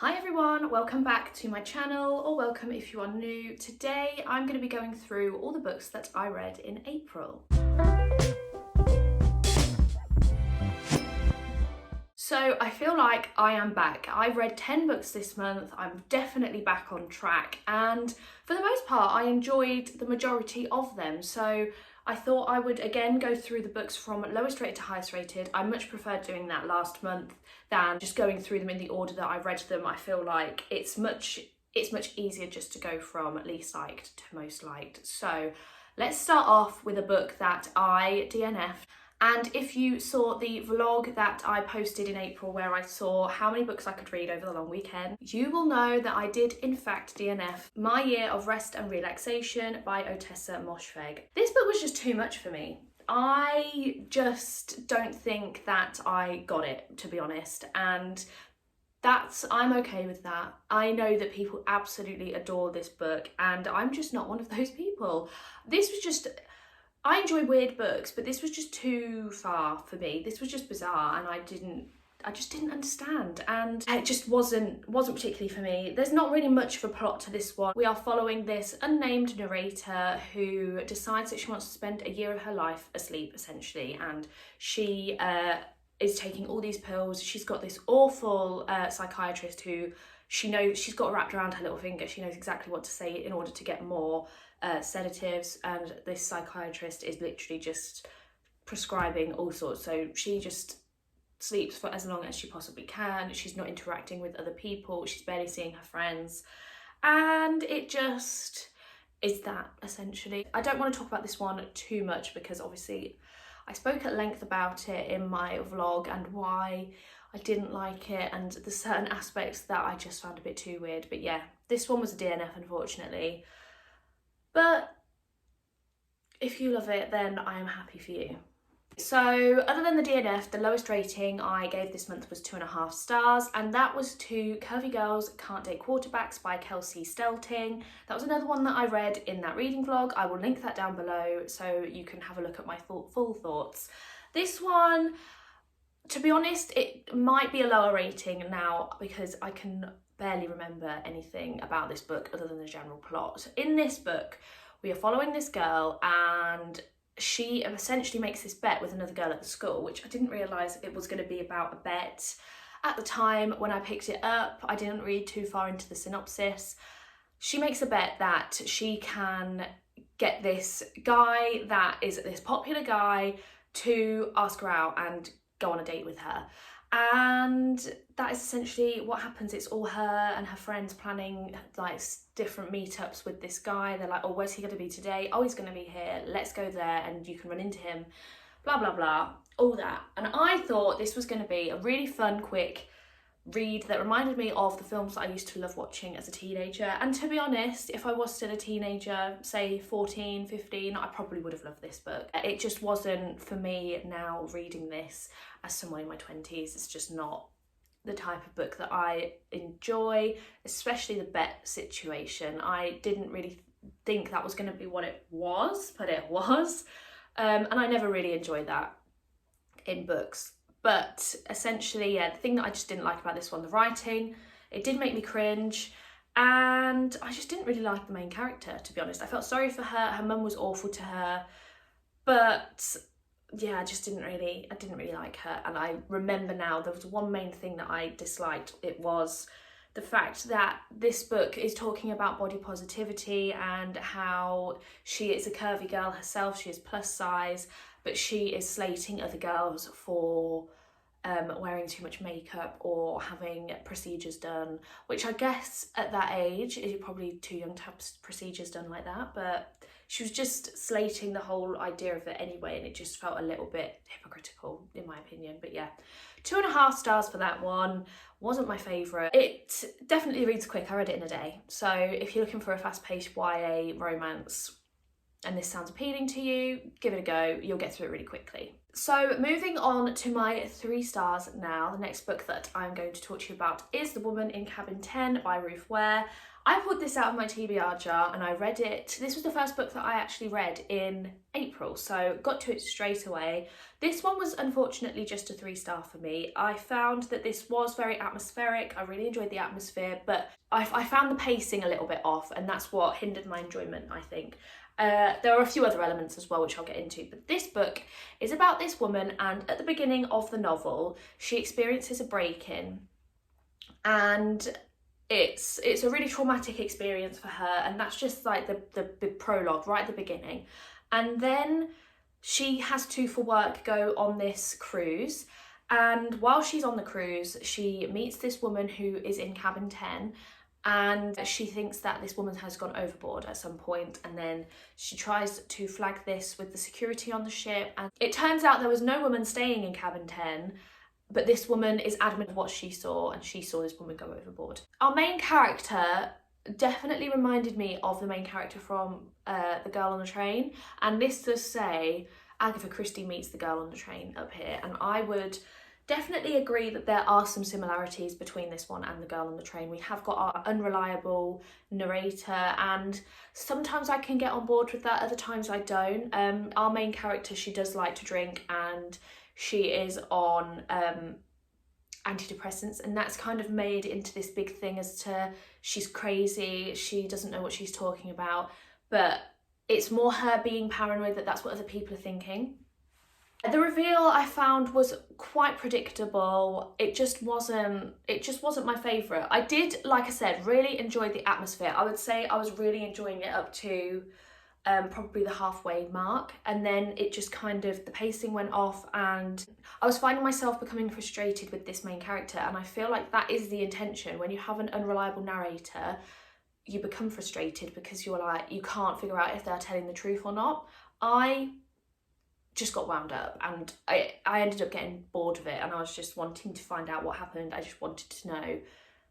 Hi everyone, welcome back to my channel, or welcome if you are new. Today I'm going to be going through all the books that I read in April. So I feel like I am back. I've read 10 books this month, I'm definitely back on track, and for the most part I enjoyed the majority of them. So I thought I would again go through the books from lowest rated to highest rated. I much preferred doing that last month than just going through them in the order that I read them. I feel like it's much easier just to go from least liked to most liked. So let's start off with a book that I DNF'd. And if you saw the vlog that I posted in April where I saw how many books I could read over the long weekend, you will know that I did in fact DNF My Year of Rest and Relaxation by Ottessa Moshfegh. This book was just too much for me. I just don't think that I got it, to be honest, and I'm okay with that. I know that people absolutely adore this book and I'm just not one of those people. I enjoy weird books, but this was just too far for me. This was just bizarre and I just didn't understand, and it just wasn't particularly for me. There's not really much of a plot to this one. We are following this unnamed narrator who decides that she wants to spend a year of her life asleep, essentially, and she is taking all these pills. She's got this awful psychiatrist who she's got wrapped around her little finger. She knows exactly what to say in order to get more sedatives, and this psychiatrist is literally just prescribing all sorts. So she just sleeps for as long as she possibly can. She's not interacting with other people. She's barely seeing her friends. And it just is that, essentially. I don't want to talk about this one too much because obviously I spoke at length about it in my vlog and why I didn't like it and the certain aspects that I just found a bit too weird. But yeah, this one was a DNF, unfortunately. But if you love it, then I am happy for you. So other than the DNF, the lowest rating I gave this month was 2.5 stars, and that was to Curvy Girls Can't Date Quarterbacks by Kelsey Stelting. That was another one that I read in that reading vlog. I will link that down below so you can have a look at my full thoughts. This one, to be honest, it might be a lower rating now because I can barely remember anything about this book other than the general plot. In this book, we are following this girl and she essentially makes this bet with another girl at the school, which I didn't realise it was going to be about a bet. At the time when I picked it up, I didn't read too far into the synopsis. She makes a bet that she can get this guy that is this popular guy to ask her out and go on a date with her. And that is essentially what happens. It's all her and her friends planning like different meetups with this guy. They're like, oh, where's he going to be today? Oh, he's going to be here. Let's go there and you can run into him. Blah, blah, blah. All that. And I thought this was going to be a really fun, quick read that reminded me of the films that I used to love watching as a teenager. And to be honest, if I was still a teenager, say 14, 15, I probably would have loved this book. It just wasn't for me now reading this as someone in my 20s. It's just not the type of book that I enjoy, especially the bet situation. I didn't really think that was going to be what it was, but it was. And I never really enjoyed that in books. But essentially, yeah, the thing that I just didn't like about this one, the writing, it did make me cringe, and I just didn't really like the main character, to be honest. I felt sorry for her. Her mum was awful to her, but yeah, I didn't really like her. And I remember now there was one main thing that I disliked. It was the fact that this book is talking about body positivity and how she is a curvy girl herself. She is plus size, but she is slating other girls for wearing too much makeup or having procedures done, which I guess at that age, you're probably too young to have procedures done like that, but she was just slating the whole idea of it anyway, and it just felt a little bit hypocritical in my opinion. But yeah, 2.5 stars for that one. Wasn't my favourite. It definitely reads quick. I read it in a day. So if you're looking for a fast-paced YA romance, and this sounds appealing to you, give it a go, you'll get through it really quickly. So moving on to my 3 stars now, the next book that I'm going to talk to you about is The Woman in Cabin 10 by Ruth Ware. I pulled this out of my TBR jar and I read it. This was the first book that I actually read in April, so got to it straight away. This one was unfortunately just a 3-star for me. I found that this was very atmospheric. I really enjoyed the atmosphere, but I found the pacing a little bit off, and that's what hindered my enjoyment, I think. There are a few other elements as well which I'll get into, but this book is about this woman, and at the beginning of the novel she experiences a break-in, and it's a really traumatic experience for her, and that's just like the prologue right at the beginning. And then she has to, for work, go on this cruise, and while she's on the cruise she meets this woman who is in cabin 10, and she thinks that this woman has gone overboard at some point, and then she tries to flag this with the security on the ship, and it turns out there was no woman staying in cabin 10, but this woman is adamant of what she saw, and she saw this woman go overboard. Our main character definitely reminded me of the main character from The Girl on the Train, and this does say Agatha Christie meets The Girl on the Train up here, and I would definitely agree that there are some similarities between this one and The Girl on the Train. We have got our unreliable narrator, and sometimes I can get on board with that, other times I don't. Our main character, she does like to drink, and she is on antidepressants, and that's kind of made into this big thing as to she's crazy, she doesn't know what she's talking about, but it's more her being paranoid that that's what other people are thinking. The reveal I found was quite predictable. It just wasn't my favourite. I did, like I said, really enjoy the atmosphere. I would say I was really enjoying it up to probably the halfway mark, and then it just kind of, the pacing went off, and I was finding myself becoming frustrated with this main character, and I feel like that is the intention. When you have an unreliable narrator, you become frustrated because you're like, you can't figure out if they're telling the truth or not. I just got wound up, and I ended up getting bored of it, and I was just wanting to find out what happened. I just wanted to know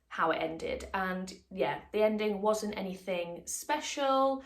how it ended, and yeah, the ending wasn't anything special,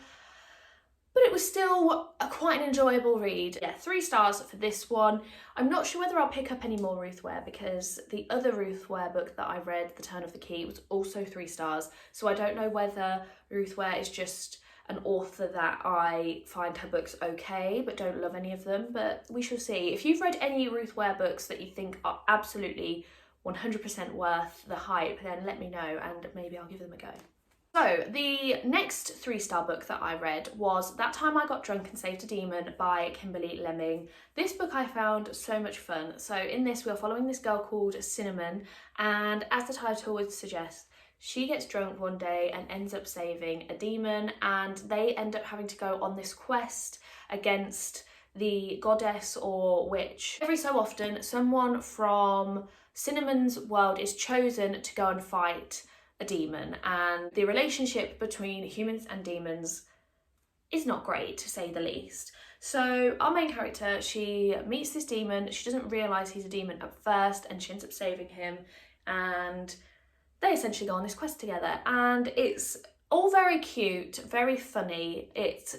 but it was still quite an enjoyable read. Yeah, 3 stars for this one. I'm not sure whether I'll pick up any more Ruth Ware, because the other Ruth Ware book that I read, The Turn of the Key, was also 3 stars. So I don't know whether Ruth Ware is just an author that I find her books okay but don't love any of them, but we shall see. If you've read any Ruth Ware books that you think are absolutely 100% worth the hype, then let me know and maybe I'll give them a go. So the next 3-star book that I read was That Time I Got Drunk and Saved a Demon by Kimberly Lemming. This book I found so much fun. So in this, we are following this girl called Cinnamon, and as the title would suggest, she gets drunk one day and ends up saving a demon, and they end up having to go on this quest against the goddess or witch. Every so often, someone from Cinnamon's world is chosen to go and fight a demon, and the relationship between humans and demons is not great, to say the least. So our main character, she meets this demon, she doesn't realise he's a demon at first, and she ends up saving him, and they essentially go on this quest together, and it's all very cute, very funny. It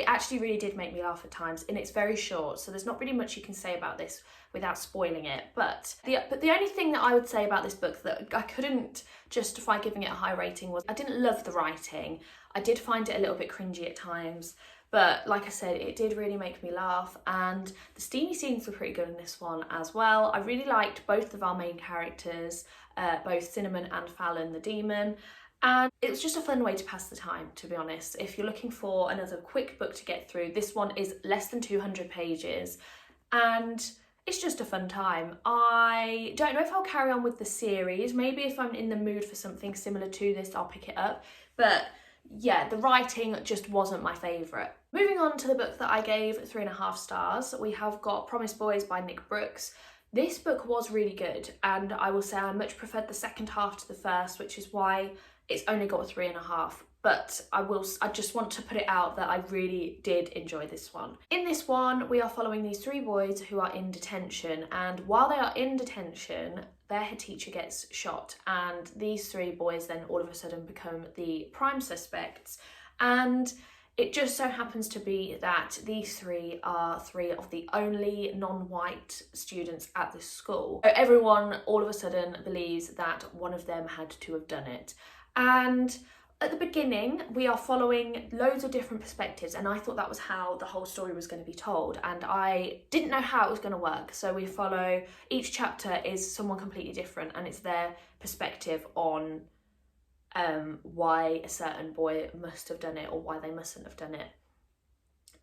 actually really did make me laugh at times, and it's very short, so there's not really much you can say about this without spoiling it. But the only thing that I would say about this book that I couldn't justify giving it a high rating was I didn't love the writing. I did find it a little bit cringy at times, but like I said, it did really make me laugh, and the steamy scenes were pretty good in this one as well. I really liked both of our main characters, both Cinnamon and Fallon the demon, and it was just a fun way to pass the time, to be honest. If you're looking for another quick book to get through, this one is less than 200 pages, and it's just a fun time. I don't know if I'll carry on with the series. Maybe if I'm in the mood for something similar to this, I'll pick it up. But yeah, the writing just wasn't my favourite. Moving on to the book that I gave 3.5 stars, we have got Promise Boys by Nick Brooks. This book was really good, and I will say I much preferred the second half to the first, which is why it's only got a 3.5. But I just want to put it out that I really did enjoy this one. In this one, we are following these 3 boys who are in detention, and while they are in detention, their head teacher gets shot, and these 3 boys then all of a sudden become the prime suspects. And It just so happens to be that these three are three of the only non-white students at this school. So everyone all of a sudden believes that one of them had to have done it. And at the beginning, we are following loads of different perspectives, and I thought that was how the whole story was going to be told, and I didn't know how it was going to work. So we follow, each chapter is someone completely different, and it's their perspective on why a certain boy must have done it or why they mustn't have done it.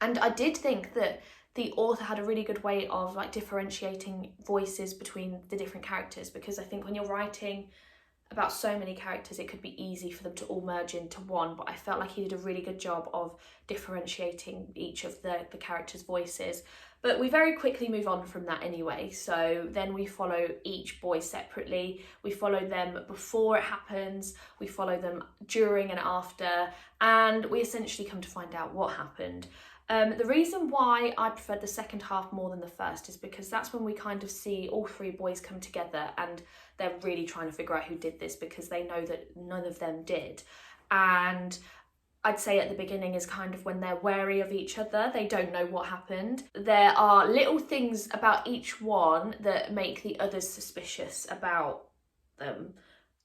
And I did think that the author had a really good way of like differentiating voices between the different characters, because I think when you're writing about so many characters, it could be easy for them to all merge into one, but I felt like he did a really good job of differentiating each of the characters' voices. But we very quickly move on from that anyway, so then we follow each boy separately. We follow them before it happens, we follow them during and after, and we essentially come to find out what happened. The reason why I preferred the second half more than the first is because that's when we kind of see all three boys come together and they're really trying to figure out who did this, because they know that none of them did. And I'd say at the beginning is kind of when they're wary of each other, they don't know what happened. There are little things about each one that make the others suspicious about them,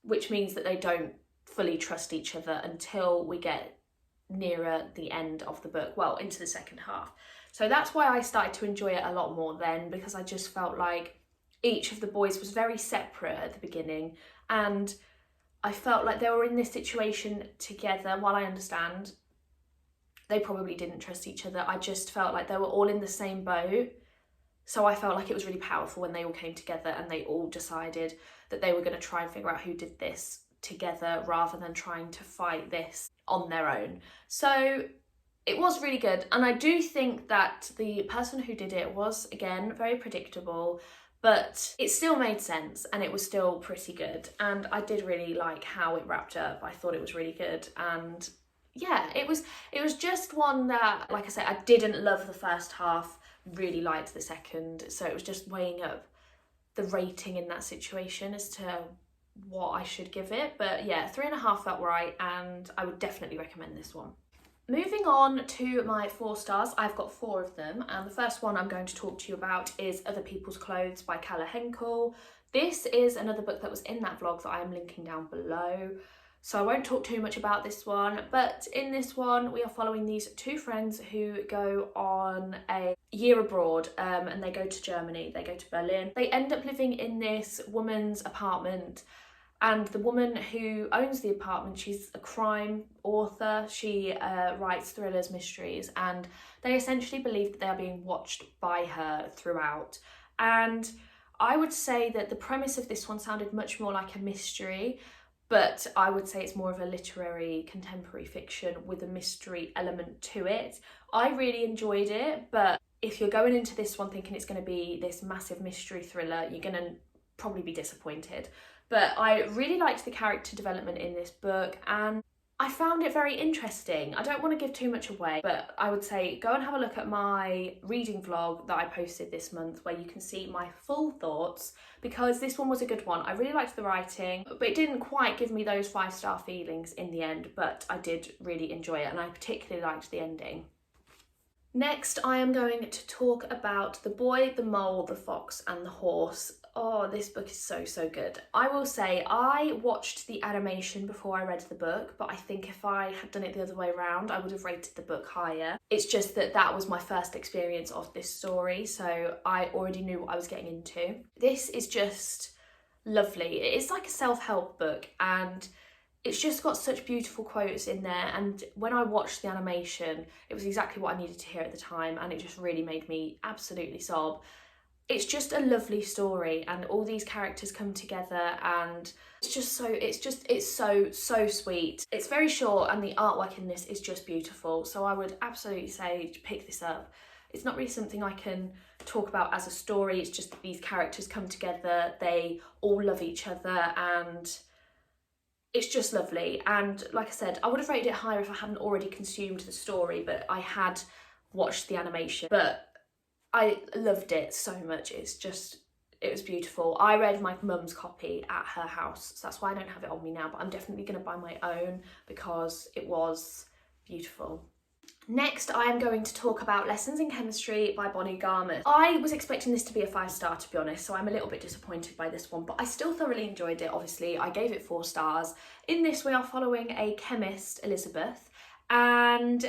which means that they don't fully trust each other until we get nearer the end of the book, well, into the second half. So that's why I started to enjoy it a lot more then, because I just felt like each of the boys was very separate at the beginning, and I felt like they were in this situation together. While I understand they probably didn't trust each other, I just felt like they were all in the same boat. So I felt like it was really powerful when they all came together and they all decided that they were going to try and figure out who did this together rather than trying to fight this on their own. So it was really good, and I do think that the person who did it was, again, very predictable, but it still made sense and it was still pretty good, and I did really like how it wrapped up. I thought it was really good, and yeah, it was just one that, like I said, I didn't love the first half, really liked the second, so it was just weighing up the rating in that situation as to what I should give it. But yeah, 3.5 felt right, and I would definitely recommend this one. Moving on to my 4 stars, I've got 4 of them, and the first one I'm going to talk to you about is Other People's Clothes by Calla Henkel. This is another book that was in that vlog that I am linking down below, so I won't talk too much about this one, but in this one we are following these 2 friends who go on a year abroad, and they go to Germany, they go to Berlin. They end up living in this woman's apartment, and the woman who owns the apartment, she's a crime author. She writes thrillers, mysteries, and they essentially believe that they are being watched by her throughout. And I would say that the premise of this one sounded much more like a mystery, but I would say it's more of a literary contemporary fiction with a mystery element to it. I really enjoyed it, but if you're going into this one thinking it's going to be this massive mystery thriller, you're going to probably be disappointed. But I really liked the character development in this book, and I found it very interesting. I don't want to give too much away, but I would say go and have a look at my reading vlog that I posted this month, where you can see my full thoughts, because this one was a good one. I really liked the writing, but it didn't quite give me those 5-star feelings in the end, but I did really enjoy it, and I particularly liked the ending. Next, I am going to talk about The Boy, the Mole, the Fox and the Horse. Oh, this book is so good. I will say I watched the animation before I read the book, but I think if I had done it the other way around, I would have rated the book higher. It's just that that was my first experience of this story, so I already knew what I was getting into. This is just lovely. It's like a self-help book, and it's just got such beautiful quotes in there, and when I watched the animation, it was exactly what I needed to hear at the time, and it just really made me absolutely sob. It's just a lovely story, and all these characters come together, and it's so sweet. It's very short, and the artwork in this is just beautiful, so I would absolutely say to pick this up. It's not really something I can talk about as a story, it's just that these characters come together, they all love each other, and it's just lovely. And like I said, I would have rated it higher if I hadn't already consumed the story, but I had watched the animation. But I loved it so much. It was beautiful. I read my mum's copy at her house, so that's why I don't have it on me now, but I'm definitely going to buy my own because it was beautiful. Next, I am going to talk about Lessons in Chemistry by Bonnie Garmus. I was expecting this to be a 5-star, to be honest, so I'm a little bit disappointed by this one, but I still thoroughly enjoyed it, obviously. I gave it 4 stars. In this, we are following a chemist, Elizabeth, and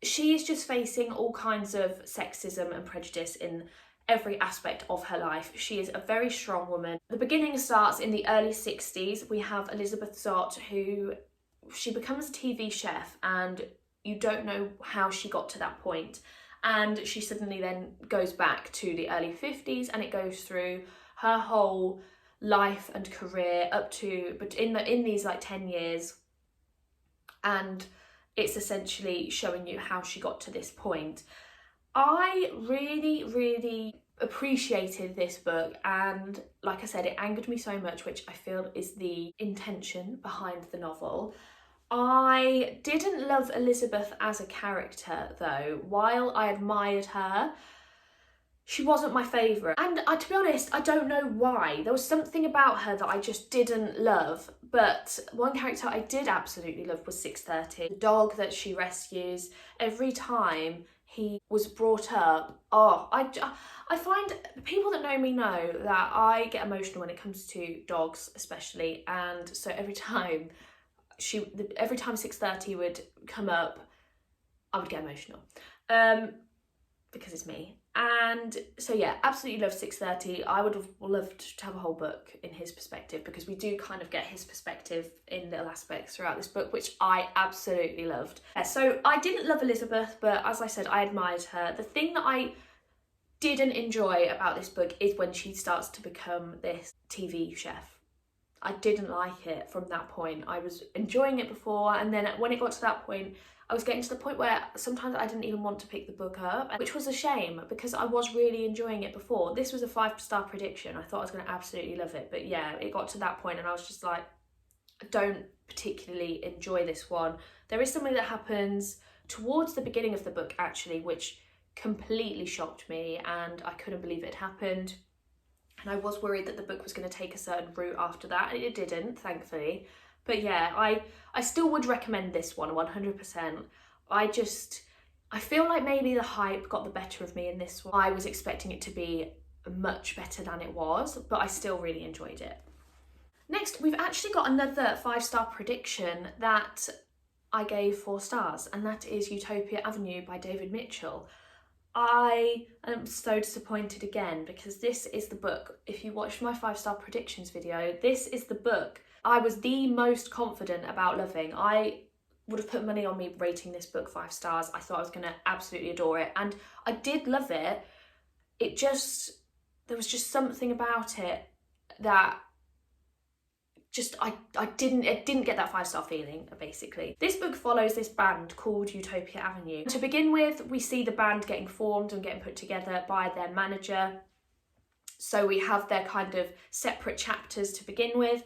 she is just facing all kinds of sexism and prejudice in every aspect of her life. She is a very strong woman. The beginning starts in the early 60s. We have Elizabeth Zott, who she becomes a TV chef, and you don't know how she got to that point. And she suddenly then goes back to the early 50s, and it goes through her whole life and career up to, but in these like 10 years. And it's essentially showing you how she got to this point. I really, really appreciated this book, and like I said, it angered me so much, which I feel is the intention behind the novel. I didn't love Elizabeth as a character though. While I admired her, she wasn't my favourite. And to be honest, I don't know why. There was something about her that I just didn't love. But one character I did absolutely love was 630. The dog that she rescues, every time he was brought up, I find people that know me know that I get emotional when it comes to dogs especially. And so every time 630 would come up, I would get emotional because it's me. And so yeah, absolutely love 630. I would have loved to have a whole book in his perspective, because we do kind of get his perspective in little aspects throughout this book, which I absolutely loved. So I didn't love Elizabeth, but as I said, I admired her. The thing that I didn't enjoy about this book is when she starts to become this TV chef. I didn't like it from that point. I was enjoying it before, and then when it got to that point, I was getting to the point where sometimes I didn't even want to pick the book up, which was a shame because I was really enjoying it before. This was a 5-star prediction. I thought I was going to absolutely love it, but yeah, it got to that point and I was just like, I don't particularly enjoy this one. There is something that happens towards the beginning of the book actually, which completely shocked me, and I couldn't believe it happened. And I was worried that the book was going to take a certain route after that, and it didn't, thankfully. But yeah, I still would recommend this one 100%. I feel like maybe the hype got the better of me in this one. I was expecting it to be much better than it was, but I still really enjoyed it. Next, we've actually got another 5-star prediction that I gave 4 stars, and that is Utopia Avenue by David Mitchell. I am so disappointed again, because this is the book, if you watched my 5-star predictions video, this is the book I was the most confident about loving. I would have put money on me rating this book 5 stars. I thought I was going to absolutely adore it, and I did love it. There was just something about it that I didn't get that 5-star feeling, basically. This book follows this band called Utopia Avenue. To begin with, we see the band getting formed and getting put together by their manager. So we have their kind of separate chapters to begin with.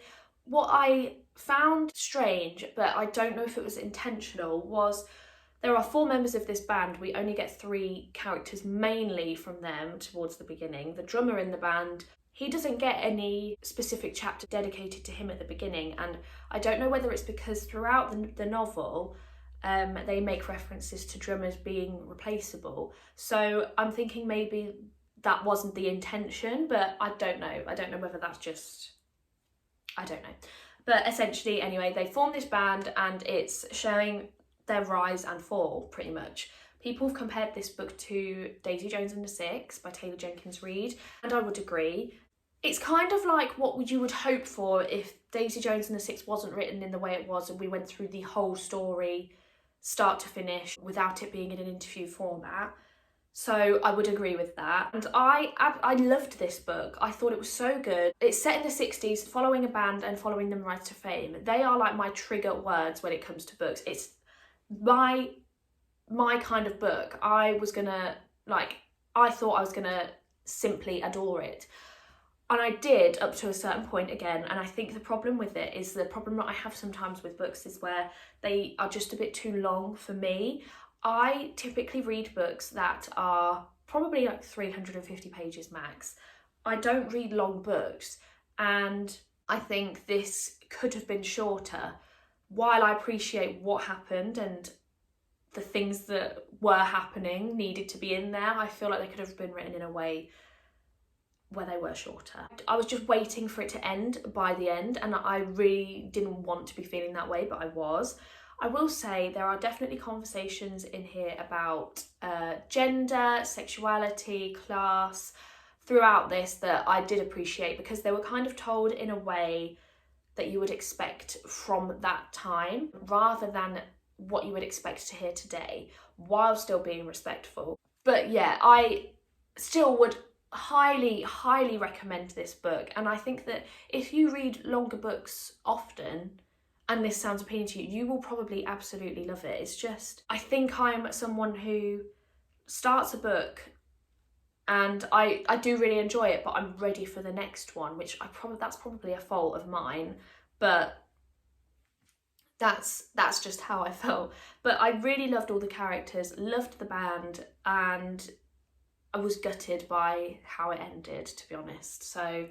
What I found strange, but I don't know if it was intentional, was there are 4 members of this band. We only get 3 characters mainly from them towards the beginning. The drummer in the band, he doesn't get any specific chapter dedicated to him at the beginning, and I don't know whether it's because throughout the novel they make references to drummers being replaceable. So I'm thinking maybe that wasn't the intention, but I don't know. I don't know whether that's just... I don't know. But essentially, anyway, they form this band and it's showing their rise and fall, pretty much. People have compared this book to Daisy Jones and the Six by Taylor Jenkins Reid, and I would agree. It's kind of like what you would hope for if Daisy Jones and the Six wasn't written in the way it was and we went through the whole story, start to finish, without it being in an interview format. So I would agree with that. And I loved this book. I thought it was so good. It's set in the 60s, following a band and following them rise to fame. They are like my trigger words when it comes to books. It's my kind of book. I thought I was gonna simply adore it. And I did up to a certain point again, and I think the problem with it is the problem that I have sometimes with books is where they are just a bit too long for me. I typically read books that are probably like 350 pages max. I don't read long books, and I think this could have been shorter. While I appreciate what happened and the things that were happening needed to be in there. I feel like they could have been written in a way where they were shorter. I was just waiting for it to end by the end, and I really didn't want to be feeling that way, but I was. I will say there are definitely conversations in here about gender, sexuality, class throughout this that I did appreciate, because they were kind of told in a way that you would expect from that time rather than what you would expect to hear today, while still being respectful. But yeah, I still would highly recommend this book, and I think that if you read longer books often and this sounds appealing to you, you will probably absolutely love it. It's just, I think I'm someone who starts a book and I do really enjoy it, but I'm ready for the next one, which that's probably a fault of mine, but that's just how I felt. But I really loved all the characters, loved the band, and I was gutted by how it ended, to be honest. So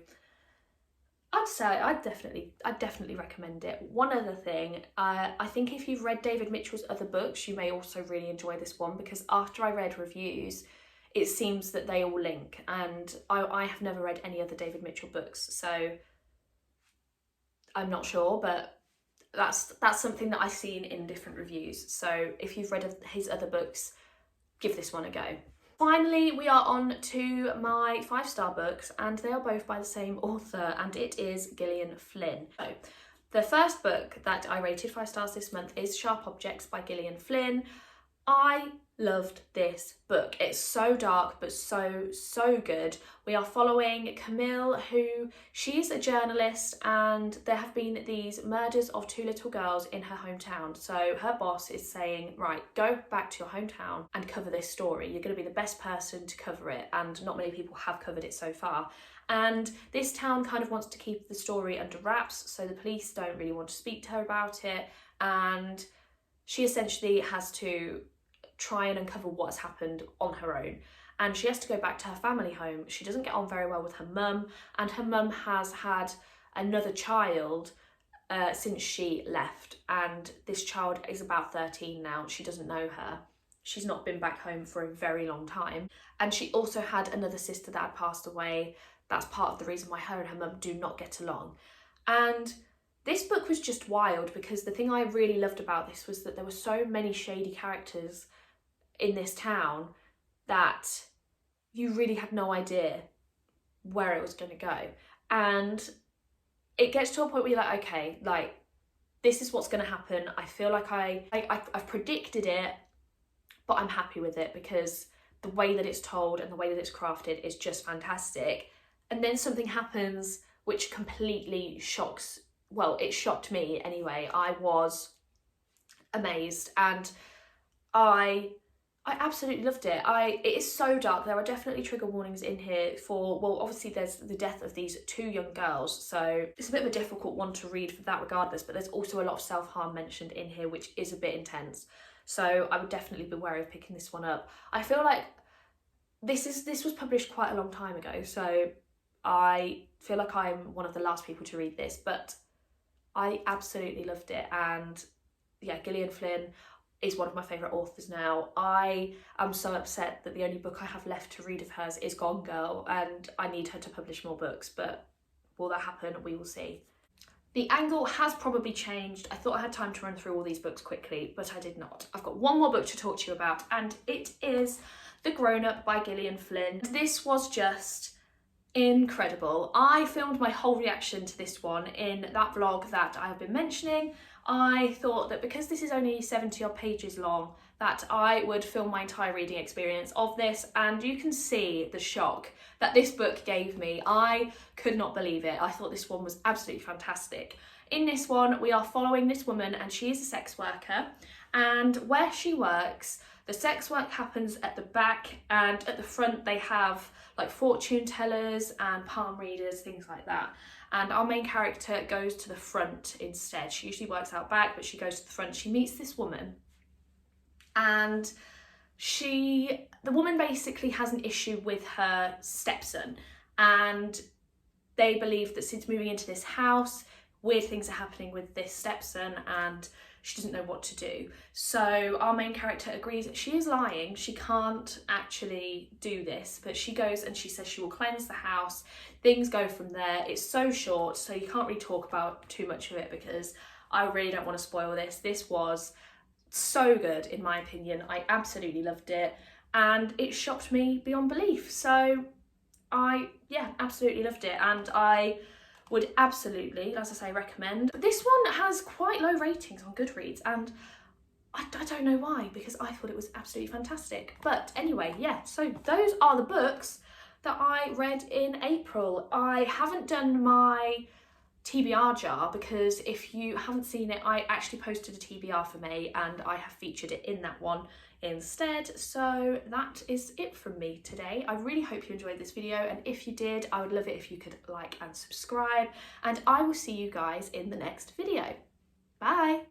I'd say I'd definitely recommend it. One other thing, I think if you've read David Mitchell's other books, you may also really enjoy this one, because after I read reviews, it seems that they all link, and I have never read any other David Mitchell books, so I'm not sure, but that's something that I've seen in different reviews. So if you've read his other books, give this one a go. Finally, we are on to my 5-star books, and they are both by the same author, and it is Gillian Flynn. So the first book that I rated 5 stars this month is Sharp Objects by Gillian Flynn. I loved this book. It's so dark, but so good. We are following Camille, who she's a journalist, and there have been these murders of 2 little girls in her hometown. So her boss is saying, right, go back to your hometown and cover this story. You're going to be the best person to cover it, and not many people have covered it so far. And this town kind of wants to keep the story under wraps, so the police don't really want to speak to her about it, and she essentially has to try and uncover what's happened on her own. And she has to go back to her family home. She doesn't get on very well with her mum, and her mum has had another child since she left, and this child is about 13 now. She doesn't know her. She's not been back home for a very long time. And she also had another sister that had passed away. That's part of the reason why her and her mum do not get along. And this book was just wild, because the thing I really loved about this was that there were so many shady characters in this town that you really had no idea where it was going to go. And it gets to a point where you're like, okay, like, this is what's going to happen. I feel like I've predicted it, but I'm happy with it, because the way that it's told and the way that it's crafted is just fantastic. And then something happens which completely shocks, well, it shocked me anyway. I was amazed, and I absolutely loved it. It is so dark. There are definitely trigger warnings in here for, well, obviously there's the death of these 2 young girls, so it's a bit of a difficult one to read for that regardless, but there's also a lot of self-harm mentioned in here, which is a bit intense. So I would definitely be wary of picking this one up. I feel like this was published quite a long time ago, so I feel like I'm one of the last people to read this, but I absolutely loved it. And yeah, Gillian Flynn is one of my favourite authors now. I am so upset that the only book I have left to read of hers is Gone Girl, and I need her to publish more books, but will that happen? We will see. The angle has probably changed. I thought I had time to run through all these books quickly, but I did not. I've got one more book to talk to you about, and it is The Grown Up by Gillian Flynn. This was just incredible. I filmed my whole reaction to this one in that vlog that I have been mentioning. I thought that because this is only 70 odd pages long, that I would film my entire reading experience of this, and you can see the shock that this book gave me. I could not believe it. I thought this one was absolutely fantastic. In this one, we are following this woman, and she is a sex worker, and where she works, the sex work happens at the back, and at the front they have like fortune tellers and palm readers, things like that. And our main character goes to the front instead. She usually works out back, but she goes to the front. She meets this woman, and the woman basically has an issue with her stepson, and they believe that since moving into this house, weird things are happening with this stepson and she doesn't know what to do. So our main character agrees that she is lying, she can't actually do this, but she goes and she says she will cleanse the house. Things go from there. It's so short, so you can't really talk about too much of it because I really don't want to spoil this. This was so good in my opinion. I absolutely loved it and it shocked me beyond belief. So yeah, absolutely loved it, and I would absolutely, as I say, recommend. This one has quite low ratings on Goodreads, and I don't know why, because I thought it was absolutely fantastic. But anyway, yeah, so those are the books that I read in April. I haven't done my TBR jar because if you haven't seen it, I actually posted a TBR for May and I have featured it in that one instead. So that is it from me today. I really hope you enjoyed this video, and if you did, I would love it if you could like and subscribe, and I will see you guys in the next video. Bye!